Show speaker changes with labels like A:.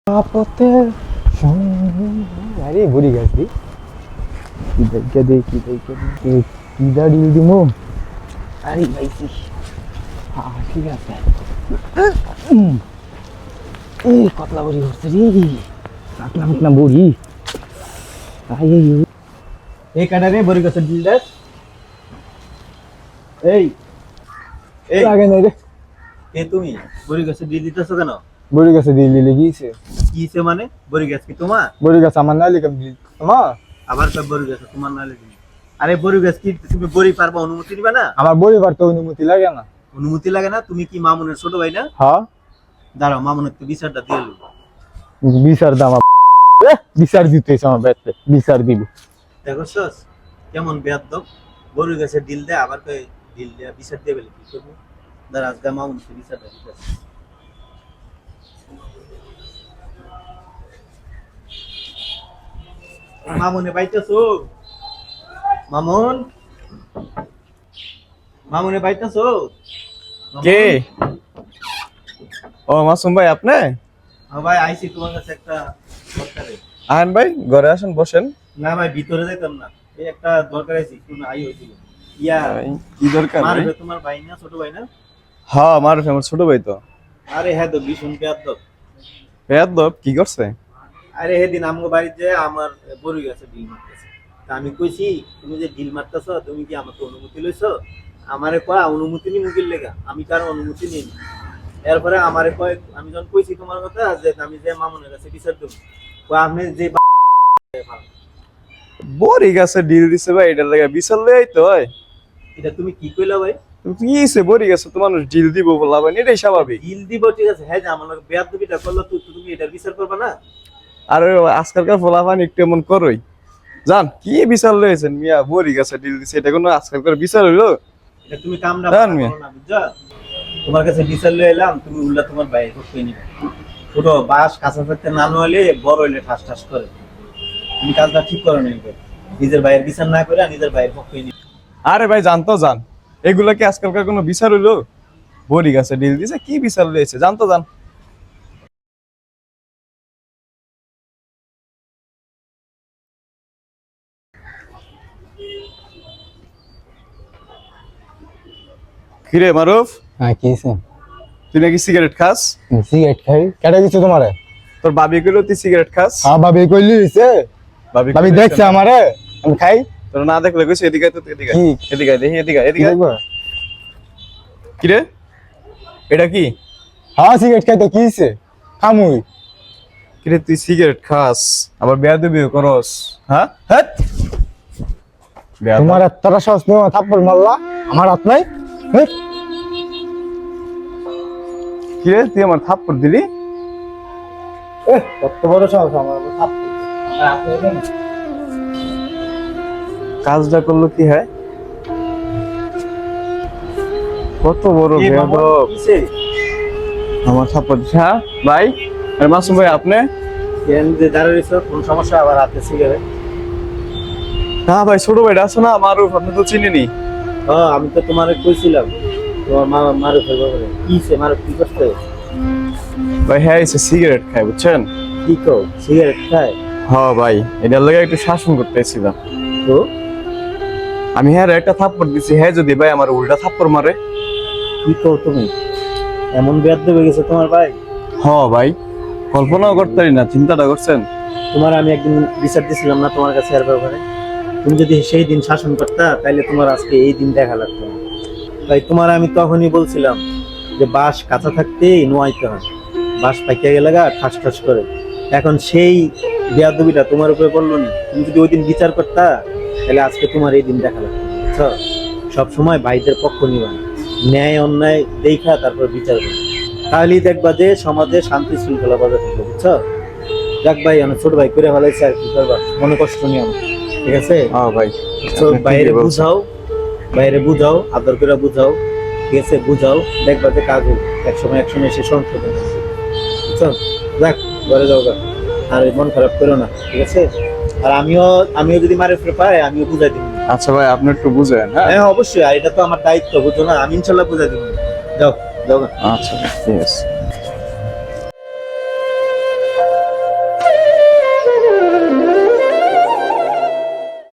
A: আপতে আরে বুড়ি গাছ দি কি দাঁড়িয়ে দিমো আরে ভাইছি ঠিক আছে এই কতলা বুড়ি হচ্ছে রে কাতলা মুকনা বুড়ি এই কাটারে বুড়ি গাছের ডিলদার এই লাগে না রে
B: এ তুমি বড়ি গাছে ডিল দিতেছো কেন?
A: বুড়ি গাছে ডিল দিলে গিয়েছে
B: কিছে মানে বড়ি গাছ কি তোমার?
A: বুড়ি গাছ আমার না লিখে ডিল তোমার
B: আবার সব বড়ি গাছ তোমার না লাগে। আরে বড়ি গাছ কি তুমি বড়ি পারবা অনুমতি দিবা না?
A: আমার বড়ি পারতে অনুমতি লাগে না।
B: অনুমতি লাগে না? তুমি কি মামুনের ছোট ভাই না?
A: হ্যাঁ
B: দাঁড়াও মামুনের তো বিচারটা দিয়ে লও।
A: বিচার দাম বিচার দিতেছে আমার ব্যাটে বিচার দিব
B: দেখছস কেমন বেয়াদব বড়ি গাছে ডিল দেয় আবার কই ডিল দেয়া বিচার দেবে কি করব? দাঁড়া আজকে মামুনকে বিচারটা দিতেছে। মামুনে বাইতেছো? মামুন মামুনে বাইতেছো?
C: কে? ও মাসুম ভাই আপনি?
B: হ্যাঁ ভাই আইছি তোমার কাছে একটা দরকারে।
C: আহেন ভাই ঘরে আসেন বসেন।
B: না ভাই ভিতরে যাইতাম না, এই একটা দরকার আইছি তুমি আই হইছিল। ইয়া
C: ভাই, কি দরকার ভাই?
B: মারবে তোমার ভাই না ছোট ভাই না?
C: হ্যাঁ মারুফ আমার ছোট ভাই তো।
B: আরে হ্যাঁ তো ভীষণ বেয়াদব।
C: বেয়াদব কি করছে?
B: আরে সেদিন আমগো বাড়িতে যে আমার বড়ি গেছে ডিল মারতেছে, তা আমি কইছি তুমি যে ডিল মারতেছ তুমি কি আমাকে অনুমতি লইছো? আমারে কয় অনুমতি নি মুগির লেগা, আমি কার অনুমতি নিই। এরপরে আমারে কয় আমি যখন কইছি তোমার কথা যে আমি যে মামুনের কাছে বিচার দেব, কয় আপনি যে
C: বড়ি গাছে ডিল দিছে ভাই এটার লাগা বিশাল লই তো হয়।
B: এটা তুমি কি কইলা ভাই?
C: তুমি কি হইছে বড়ি গাছে তো মানুষ ডিল দিব বলা ভাই এটাই স্বাভাবিক।
B: ডিল দিব ঠিক আছে, হ্যাঁ যে আমার লগে বেয়াদবিটা করলো তুমি এটার বিচার করবে না?
C: আর আজকালকার ফলাফান একটু এমন করই জান কি বিচার লইছেন মিয়া বড়ি গাছে ডিল দিছে এটা কোনো আজকালকার বিচার হইলো?
B: এটা তুমি কামটা
C: জান
B: করো
C: মিয়া।
B: না বুঝছো? তোমার কাছে বিচার লই এলাম তুমি উল্লা তোমার ভাই করতে নিবে। ছোট বাস কাঁচা থাকতে না হলে বড় হইলে ঠাস ঠাস করে। তুমি কাজটা ঠিক করো না, নিজের ভাইয়ের বিচার না করে নিজের ভাইয়ের পক্ষে নিবে।
C: আরে ভাই জানতো জান এগুলা কি আজকালকার কোনো বিচার হইলো? বড়ি গাছে ডিল দিছে কি বিচার লইছে জানতো জান। কিরে মারুফ
A: হ্যাঁ কি আছে
C: তুই নাকি সিগারেট খাস?
A: সিগারেট খাই কেটে গেছে তোমারে?
C: তোর ভাবি কইলো তুই সিগারেট খাস?
A: হ্যাঁ ভাবি কইলি হইছে ভাবি
C: কইলো
A: দেখছে
C: কেন?
A: আমারে আমি খাই
C: তোর না দেখলে কইছে এদিকে আয় তো এদিকে আয়।
A: কি?
C: এদিকে আয়, দেখি এদিকে আয়,
A: কি
C: এদিকে আয়।
A: দেখবো?
C: কিরে এটা কি?
A: হ্যাঁ সিগারেট খাই তো কি হইছে খামুই
C: কিরে তুই সিগারেট খাস আবার বেয়াদবি করস? হ্যাঁ
A: হ্যাঁ
C: বেয়াদব।
A: তোমার এতটা সাহস নেই থাপ্পড় মারলা আমার হাত নাই হেৎ।
C: কিরে তুই আমার থাপ্পড় দিলি?
A: কত বড় সাহস আমার উপর থাপ্পড় আমার হাত নাই কেন?
C: কাজটা করলো কি হয়? কত বড়
B: এ মামুন,
C: বেয়াদব
B: কিসে?
C: আমার থাপ্পড় দিছে। হ্যাঁ ভাই আর মাসুম ভাই আপনি?
B: কেন যে দাঁড়াইছো কোন সমস্যা আবার হাতে সিগারেট?
C: না ভাই ছোট ভাইটা আছে না মারুফ আপনি তো চিনেনি।
B: হ্যাঁ আমি তো তোমারে কইছিলাম তোমার মা মারু ফেলবো বলে। কিসে মারু কি করতে?
C: ভাই হ্যাঁ এসে সিগারেট খায় বুঝছেন?
B: কি কও সিগারেট খায়?
C: হ্যাঁ ভাই এটার লাগে একটু শাসন করতে এসেছিলাম।
B: তো
C: আমি হ্যাঁ একটা থাপ্পড় দিছি হ্যাঁ যদি ভাই আমার উল্টা থাপ্পড় মারে?
B: কি কও তুমি? এমন বেয়াদব হয়ে গেছে তোমার ভাই?
C: হ্যাঁ ভাই কল্পনাও করতে পারি না চিন্তাটা করছেন?
B: তোমার আমি একদিন বিচার দিছিলাম না তোমার কাছে এর ব্যাপারে? তুমি যদি সেই দিন শাসন করতা তাহলে তোমার আজকে এই দিন দেখা লাগতো না। তাই তোমার আমি তখনই বলছিলাম যে বাঁশ কাঁচা থাকতেই নোয়াইতে হয়, বাঁশ পাইকে গেলে গা ঠাস ঠাস করে। এখন সেই বেয়াদবিটা তোমার উপরে পড়লো না। তুমি যদি ওই দিন বিচার করতা তাহলে আজকে তোমার এই দিন দেখা লাগতো না, বুঝছো? সবসময় ভাইদের পক্ষ নিবা না, ন্যায় অন্যায় দেখা তারপর বিচার করবে, তাহলেই দেখবা যে সমাজে শান্তি শৃঙ্খলা বজায় থাকবে, বুঝছো? যাক ভাই আমি ছোট ভাই করে ফেলাইছি আর কি করবা, মনে কষ্ট নিয়ে আমার, ঠিক আছে?
C: হ্যাঁ ভাই
B: তো
C: আপনি
B: বাইরে
C: ঠিকই বলছেন।
B: বুঝাও, বাইরে বুঝাও, আদর করে বুঝাও, ঠিক আছে? বুঝাও, দেখবা যে কাজ হবে, একসময় এসে সংশোধন হবে, বুঝছো? যাক ঘরে যাও গা, আর মন খারাপ করো না, ঠিক আছে? আর আমিও যদি মারে ফেলে পাই আমিও বুঝাই দিব।
C: আচ্ছা ভাই আপনি একটু বুঝেন। হ্যাঁ
B: হ্যাঁ অবশ্যই, আর এটা তো আমার দায়িত্ব, বুঝছো না? আমি ইনশাল্লাহ বুঝাই দিব। যাও যাও গা।
C: আচ্ছা ঠিক আছে।